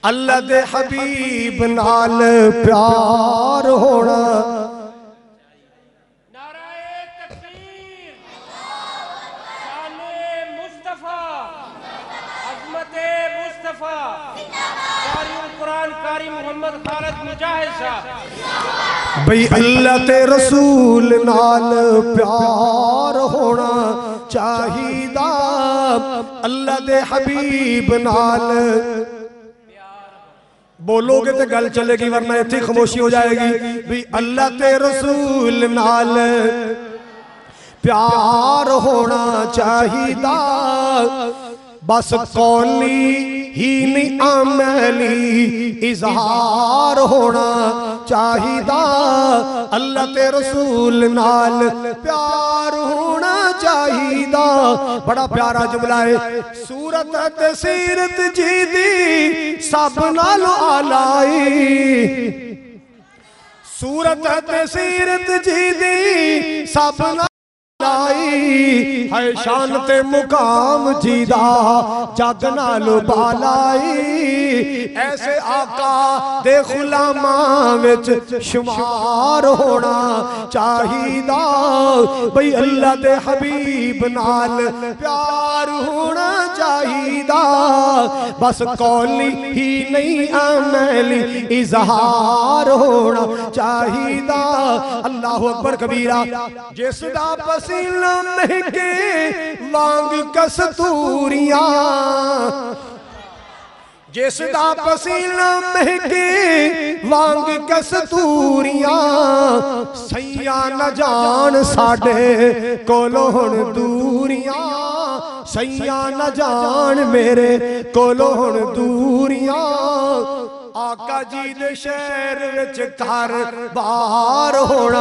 अल्लाह दे हबीब नाल प्यार होना। नाराए तकबीर, शाने मुस्तफा, अज़मते मुस्तफा, कारी कुरान कारी मोहम्मद खालिद मुजाहिद साहब। भाई अल्लाह ते रसूल नाल प्यार होना चाहिदा, अल्लाह दे हबीब नाल। बोलोगे तो गल चलेगी, वरना इतनी खामोशी हो जाएगी। भी अल्लाह ते रसूल नाल प्यार होना चाहिदा, बस कौली ही नहीं अमली इजहार होना चाहिदा। अल्लाह ते रसूल नाल प्यार होना चाहिदा। बड़ा प्यारा जुमला है। सूरत ते सीरत जी दी सब नालों आलाई, सूरत ते सीरत जी दी सब है शान ते मुकाम जीदा जग नाल बालाई। ऐसे आका दे गुलामां विच शुमार होना चाहिदा। भाई अल्लाह दे हबीब नाल प्यार होना चाहिदा, बस कौली ही नहीं अमली इजहार होना चाहिदा। अल्लाहु अकबर कबीरा। जिसदा पसीना महके वांग कस्तूरियां, जिसदा पसीना महके वांग कस्तूरियां, सैया न जान साडे कोलों हुण दूरियां, सैया न जान मेरे कोलों हुण दूरियां। आका जी दे शहर विच घर बार होना